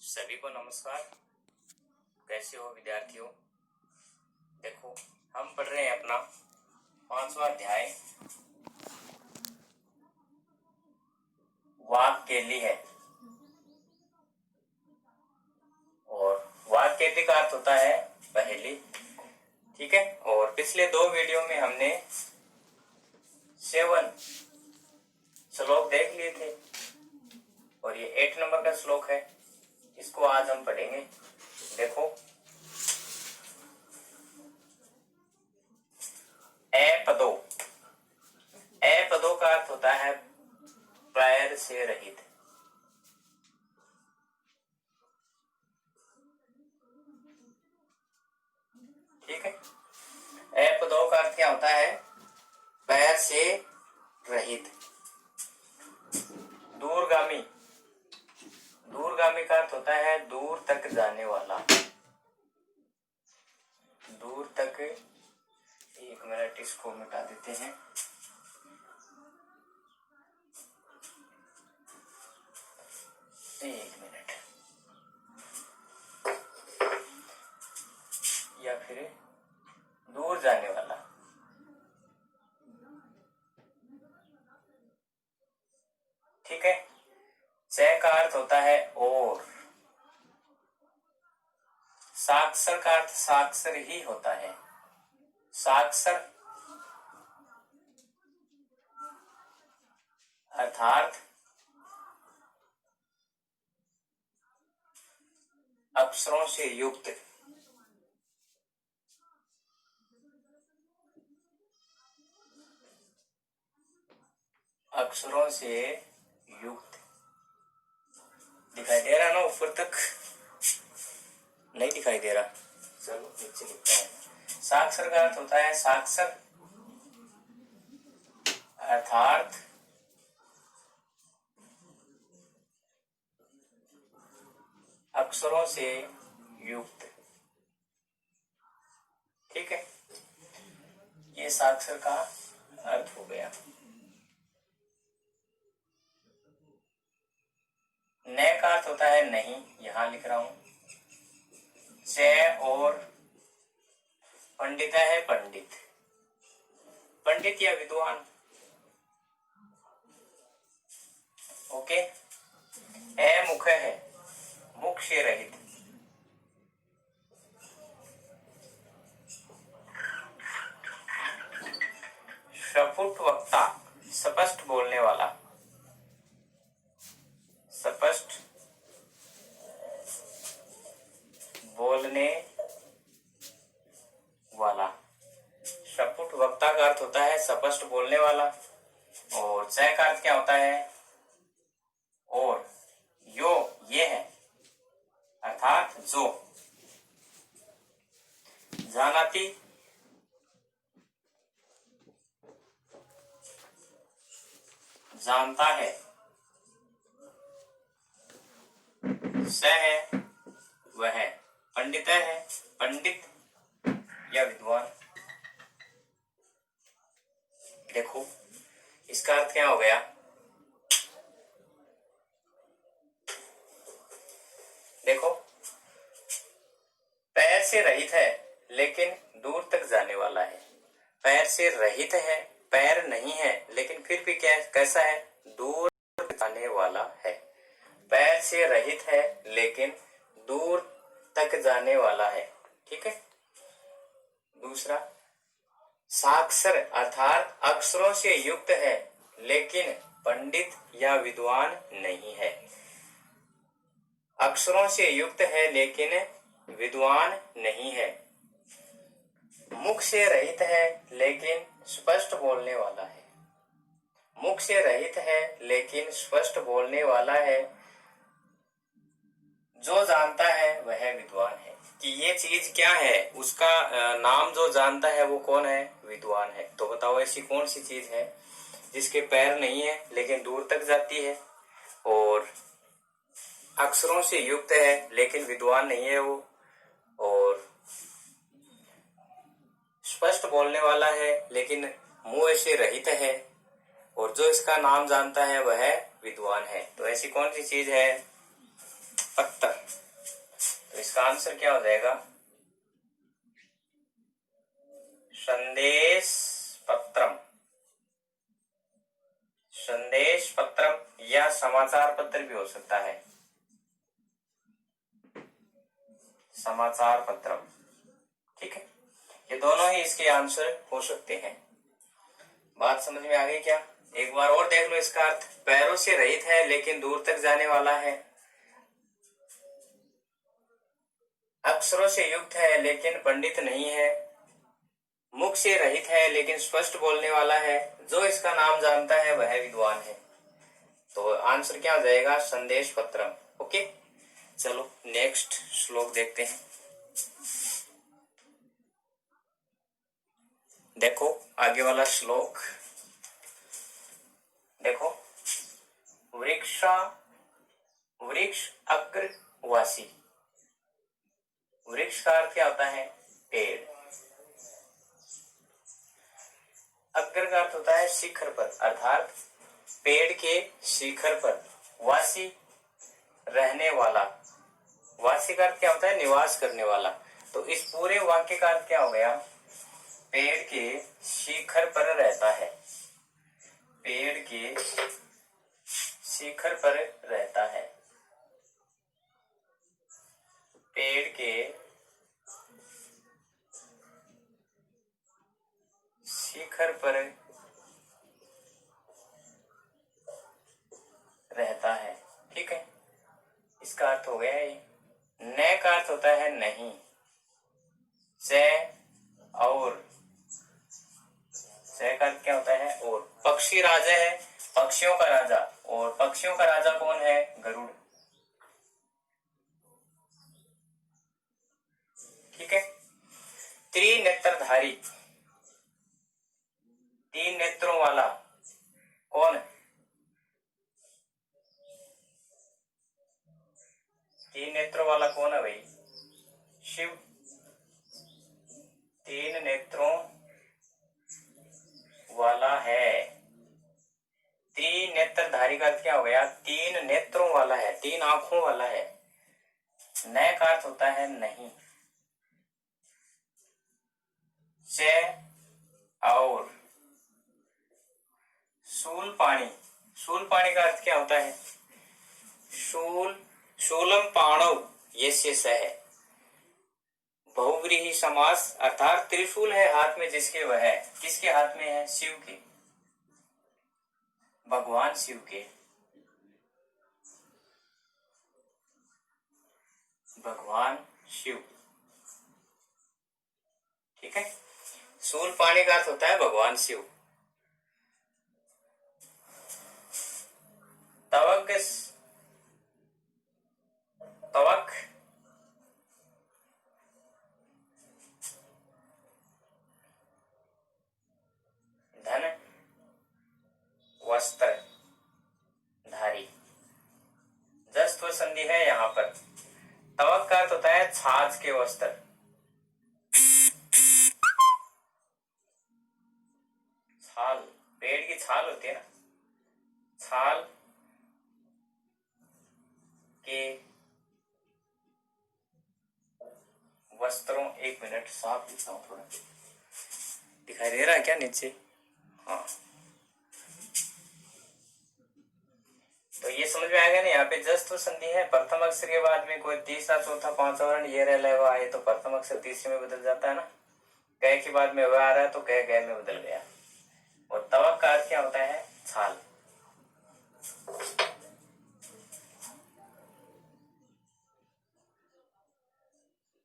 सभी को नमस्कार। कैसे हो विद्यार्थियों? देखो, हम पढ़ रहे हैं अपना 5वां अध्याय वाक्केली है। और वाक्केली का अर्थ होता है पहेली। ठीक है। और पिछले 2 वीडियो में हमने 7 श्लोक देख लिए थे और ये 8 नंबर का श्लोक है। इसको आज हम पढ़ेंगे। देखो, अपदो। अपदो का अर्थ होता है पैर से रहित। ठीक है। अपदो का अर्थ क्या होता है? पैर से रहित। दूरगामी। दूरगामी का अर्थ होता है दूर तक जाने वाला। दूर तक। 1 मिनट, इसको मिटा देते हैं। एक मिनट, या फिर दूर जाने वाला। ठीक है। च का अर्थ होता है और। साक्षर का अर्थ साक्षर ही होता है। साक्षर अर्थात अक्षरों से युक्त। अक्षरों से युक्त। दिखाई दे रहा ना ऊपर तक? नहीं दिखाई दे रहा। चलो नीचे लिखता हूं। साक्षर का अर्थ होता है साक्षर अर्थात अक्षरों से युक्त। ठीक है। ये साक्षर का अर्थ हो गया। न का अर्थ होता है नहीं। यहां लिख रहा हूं। च और पंडित है पंडित। पंडित या विद्वान। ओके। मुख है मुख से रहित। स्फुट वक्ता स्पष्ट बोलने वाला। स्पष्ट बोलने वाला। स्फुट वक्ता का अर्थ होता है स्पष्ट बोलने वाला। और च का अर्थ क्या होता है? और। यो ये है अर्थात जो। जानाती जानता है। स है वह है। पंडित है पंडित या विद्वान। देखो, इसका अर्थ क्या हो गया? देखो, पैर से रहित है लेकिन दूर तक जाने वाला है। पैर से रहित है, पैर नहीं है, लेकिन फिर भी क्या कैसा है? दूर जाने वाला है। पैर से रहित है लेकिन दूर तक जाने वाला है। ठीक है। दूसरा, साक्षर अर्थात अक्षरों से युक्त है लेकिन पंडित या विद्वान नहीं है। अक्षरों से युक्त है लेकिन विद्वान नहीं है। मुख से रहित है लेकिन स्पष्ट बोलने वाला है। मुख से रहित है लेकिन स्पष्ट बोलने वाला है। जो जानता है वह विद्वान है। कि ये चीज क्या है, उसका नाम जो जानता है वो कौन है? विद्वान है। तो बताओ ऐसी कौन सी चीज है जिसके पैर नहीं है लेकिन दूर तक जाती है, और अक्षरों से युक्त है लेकिन विद्वान नहीं है वो, और स्पष्ट बोलने वाला है लेकिन मुंह से रहित है, और जो इसका नाम जानता है वह विद्वान है। तो ऐसी कौन सी चीज है? पत्र। तो इसका आंसर क्या हो जाएगा? संदेश पत्रम। संदेश पत्रम या समाचार पत्र भी हो सकता है, समाचार पत्रम। ठीक है, ये दोनों ही इसके आंसर हो सकते हैं। बात समझ में आ गई क्या? एक बार और देख लो इसका अर्थ। पैरों से रहित है लेकिन दूर तक जाने वाला है, अक्षरों से युक्त है लेकिन पंडित नहीं है, मुख से रहित है लेकिन स्पष्ट बोलने वाला है, जो इसका नाम जानता है वह विद्वान है। तो आंसर क्या हो जाएगा? संदेश पत्रम। ओके, चलो नेक्स्ट श्लोक देखते हैं। देखो आगे वाला श्लोक देखो, वृक्षा वृक्ष अग्रवासी। वृक्ष का अर्थ क्या होता है? पेड़। अग्र का अर्थ होता है शिखर पर, अर्थात पेड़ के शिखर पर। वासी रहने वाला, वासी का अर्थ क्या होता है? निवास करने वाला। तो इस पूरे वाक्य का अर्थ क्या हो गया? पेड़ के शिखर पर रहता है, पेड़ के शिखर पर रहता है, पेड़ के शिखर पर रहता है। ठीक है, इसका अर्थ हो गया ये। न का अर्थ होता है नहीं, से और, से का अर्थ क्या होता है? और। पक्षी राजा है, पक्षियों का राजा, और पक्षियों का राजा कौन है? गरुड़। ठीक है, त्रिनेत्रधारी, तीन नेत्रों वाला कौन? तीन नेत्रों वाला कौन है भाई? शिव। तीन नेत्रों वाला है। त्रिनेत्रधारी का अर्थ क्या हो गया? तीन नेत्रों वाला है, तीन आंखों वाला है। न का अर्थ होता है नहीं, से और। शूल पाणी, शूल पाणी का अर्थ क्या होता है? शूल, शूलम पाणव यस्य सह। बहुव्रीहि समास, अर्थात त्रिशूल है हाथ में जिसके वह है। किसके हाथ में है? शिव के, भगवान शिव के, भगवान शिव। ठीक है, शूल पाणी का अर्थ होता है भगवान शिव। तवक, तवक धन वस्त्र धारी, जस्त्व संधि है यहाँ पर। तवक का अर्थ होता है छाछ के वस्त्र। छाल, पेड़ की छाल होती है ना, छाल के वस्त्रों। एक मिनट, साफ लिखता हूँ थोड़ा, दिखाई दे रहा है क्या नीचे? हाँ, तो ये समझ में आएगा ना। यहाँ पे जस्ट संधि है, प्रथम अक्षर के बाद में कोई तीसरा चौथा पांचवा वर्ण ये रह आए तो प्रथम अक्षर तीसरे में बदल जाता है ना। कै के बाद में वह आ रहा है तो कै गै में बदल गया। और तवक का अर्थ क्या होता है? छाल।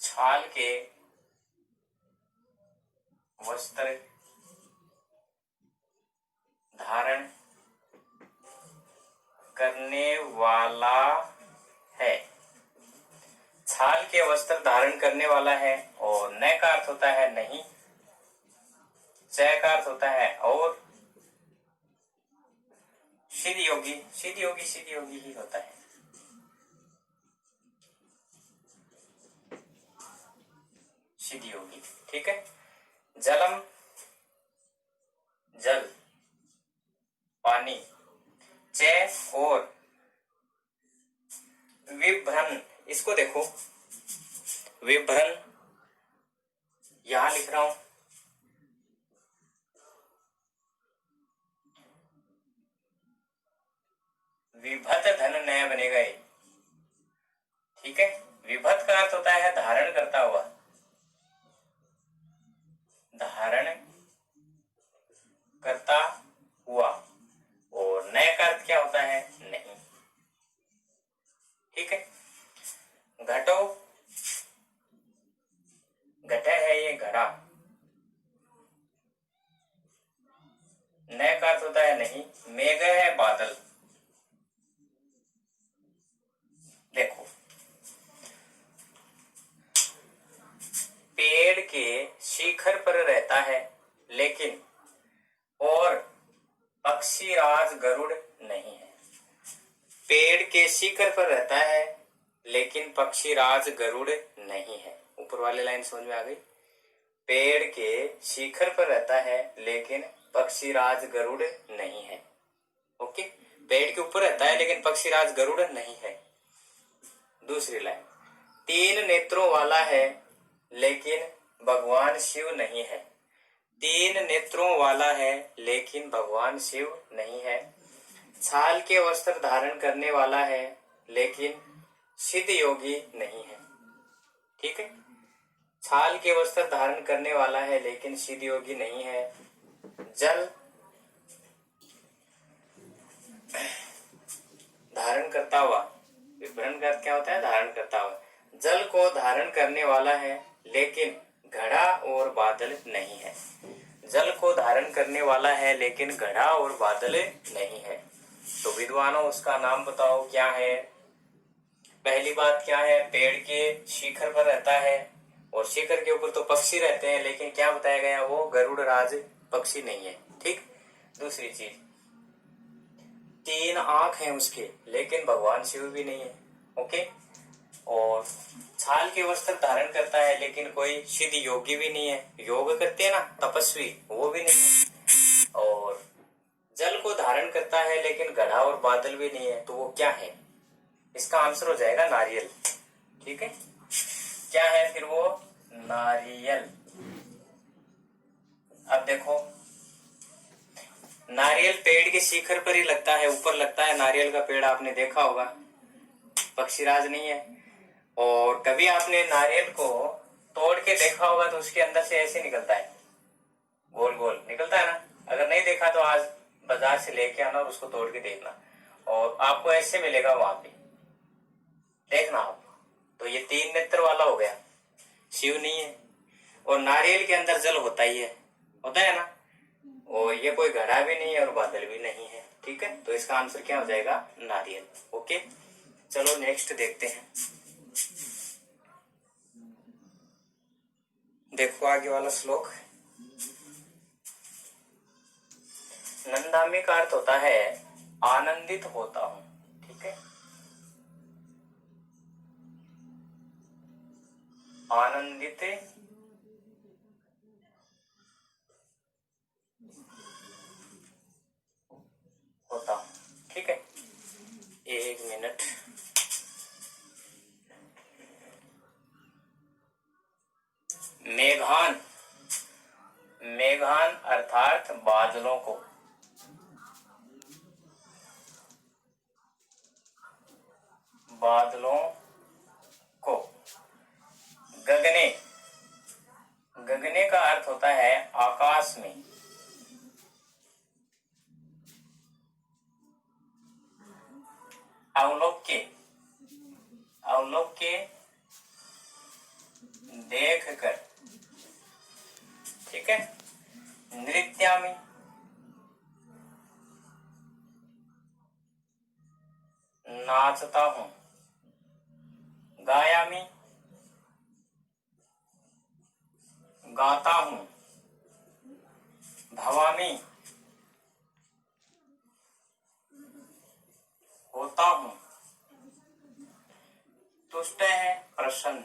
छाल के वस्त्र धारण करने वाला है, छाल के वस्त्र धारण करने वाला है। और न का अर्थ होता है नहीं, च का अर्थ होता है और, सिद्ध योगी, सिद्ध योगी, सिद्ध योगी ही होता है। सिद्ध योगी। ठीक है, जलम जल, पानी, चे और, विभ्रन इसको देखो, विभ्रन यहां लिख रहा हूं, विभत धन नया बनेगा ये, ठीक है। विभत का अर्थ होता है धारण करता हुआ, धारण करता हुआ, और नए का अर्थ क्या होता है, नहीं, ठीक है। घटो, घटे है ये घड़ा, नए का अर्थ होता है नहीं। मेघ है बादल, देखो पेड़ के शिखर पर रहता है लेकिन, और पक्षीराज गरुड़ नहीं है। पेड़ के शिखर पर रहता है लेकिन पक्षीराज गरुड़ नहीं है। ऊपर वाली लाइन समझ में आ गई? पेड़ के शिखर पर रहता है लेकिन पक्षीराज गरुड़ नहीं है। ओके, पेड़ के ऊपर रहता है लेकिन पक्षीराज गरुड़ नहीं है। दूसरी लाइन, तीन नेत्रों वाला है लेकिन भगवान शिव नहीं है। तीन नेत्रों वाला है लेकिन भगवान शिव नहीं है। छाल के वस्त्र धारण करने वाला है लेकिन सिद्ध योगी नहीं है। ठीक है, छाल के वस्त्र धारण करने वाला है लेकिन सिद्ध योगी नहीं है। जल धारण करता हुआ, विभ्रम का क्या होता है, धारण करता हुआ। जल को धारण करने वाला है लेकिन घड़ा और बादल नहीं है। जल को धारण करने वाला है लेकिन घड़ा और बादल नहीं है। तो विद्वानों उसका नाम बताओ क्या है। पहली बात क्या है, पेड़ के शिखर पर रहता है और शिखर के ऊपर तो पक्षी रहते हैं, लेकिन क्या बताया गया, वो गरुड़ राज पक्षी नहीं है। ठीक। दूसरी चीज, तीन आंख हैं उसके लेकिन भगवान शिव भी नहीं है। ओके, और छाल के वस्त्र धारण करता है लेकिन कोई सिद्ध योगी भी नहीं है। योग करते हैं ना तपस्वी, वो भी नहीं है। और जल को धारण करता है लेकिन घड़ा और बादल भी नहीं है। तो वो क्या है, इसका आंसर हो जाएगा नारियल। ठीक है, क्या है फिर वो, नारियल। अब देखो, नारियल पेड़ के शिखर पर ही लगता है, ऊपर लगता है नारियल का पेड़, आपने देखा होगा, पक्षीराज नहीं है। और कभी आपने नारियल को तोड़ के देखा होगा तो उसके अंदर से ऐसे निकलता है, गोल गोल निकलता है ना। अगर नहीं देखा तो आज बाजार से लेके आना और उसको तोड़ के देखना, और आपको ऐसे मिलेगा वहां पे, देखना आप। तो ये तीन नेत्र वाला हो गया, शिव नहीं है। और नारियल के अंदर जल होता ही है, होता है ना, और ये कोई घड़ा भी नहीं है और बादल भी नहीं है। ठीक है, तो इसका आंसर क्या हो जाएगा, नारियल। ओके, चलो नेक्स्ट देखते हैं। देखो आगे वाला श्लोक, नंदामी का अर्थ होता है आनंदित होता हूं। ठीक है, आनंदित होता हूं। ठीक है, एक मिनट, मेघान, मेघान अर्थात बादलों को, बादलों को। गगने, गगने का अर्थ होता है आकाश में। अवलोक्य, अवलोक्य देख कर। ठीक है, नृत्यामि, नाचता हूं। गायामि, गाता हूं। भवामि, होता हूं। तुष्ट है, प्रसन्न,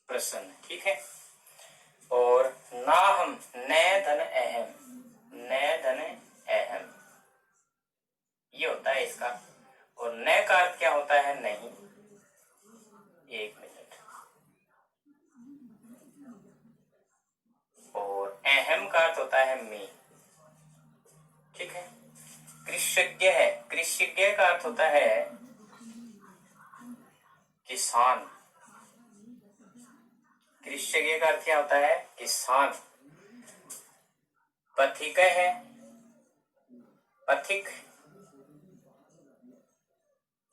प्रसन्न। ठीक है, और नाहम, मम, न धन अहम, न धन अहम, ये होता है इसका। और न का अर्थ क्या होता है? नहीं। एक मिनट। और अहम का अर्थ होता है मैं। ठीक है। कृषज्ञ है, कृषज्ञ का अर्थ होता है किसान। कृषज्ञ का अर्थ क्या होता है? किसान। पथिक है, पथिक,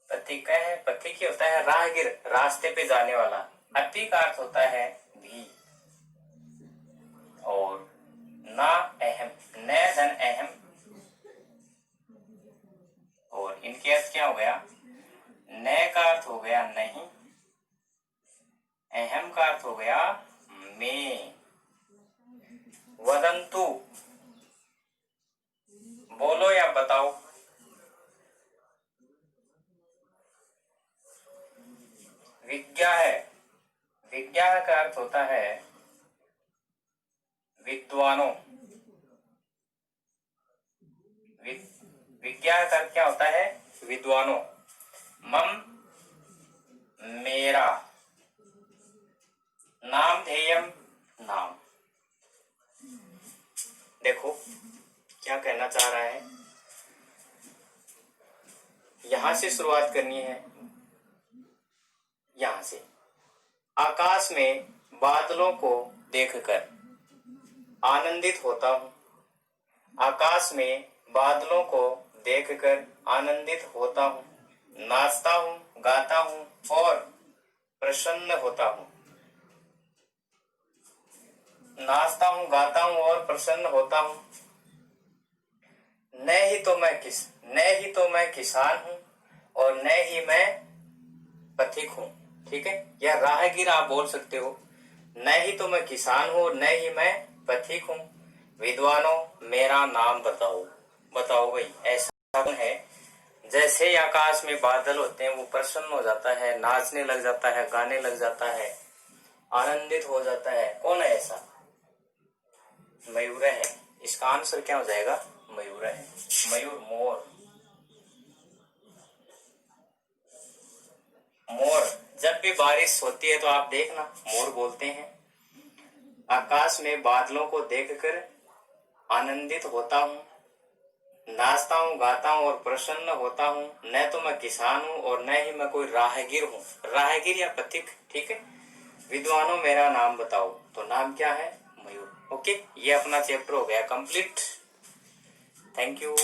पथिक है, पथिक ही होता है राहगीर, रास्ते पे जाने वाला। अति का अर्थ होता है भी। और ना अहम, न धन अहम, और इनके अर्थ क्या हो गया? न का अर्थ हो गया नहीं, अहम का अर्थ हो गया मैं। वदंतु, बोलो या बताओ। विज्ञा है, विज्ञा का अर्थ होता है विद्वानों। विज्ञा का अर्थ क्या होता है? विद्वानों। मम, मेरा। नाम ध्येयम, नाम। देखो क्या कहना चाह रहा है, यहां से शुरुआत करनी है। यहां से आकाश में बादलों को देखकर आनंदित होता हूं। आकाश में बादलों को देखकर आनंदित होता हूं, नाचता हूं, गाता हूं और प्रसन्न होता हूं। नाचता हूं, गाता हूं और प्रसन्न होता हूं। न ही तो मैं किसान हूं और न ही मैं पथिक हूं। ठीक है, या राहगीर आप बोल सकते हो। न ही तो मैं किसान हूं और न ही मैं पथिक हूं। विद्वानों, मेरा नाम बताओ। बताओ भाई, ऐसा है जैसे ही आकाश में बादल होते हैं वो प्रसन्न हो जाता है, नाचने लग जाता है, गाने लग जाता है, आनंदित हो जाता है। कौन है ऐसा? मयूर है। इसका आंसर क्या हो जाएगा? मयूर है। मयूर, मोर। मोर, जब भी बारिश होती है तो आप देखना मोर बोलते हैं। आकाश में बादलों को देखकर आनंदित होता हूँ, नाचता हूँ, गाता हूँ और प्रसन्न होता हूँ। न तो मैं किसान हूँ और न ही मैं कोई राहगीर हूँ। राहगीर या पथिक। ठीक है। विद्वानों, मेरा नाम बताओ। तो नाम क्या है? मयूर। ओके, ये अपना चैप्टर हो गया कंप्लीट। Thank you.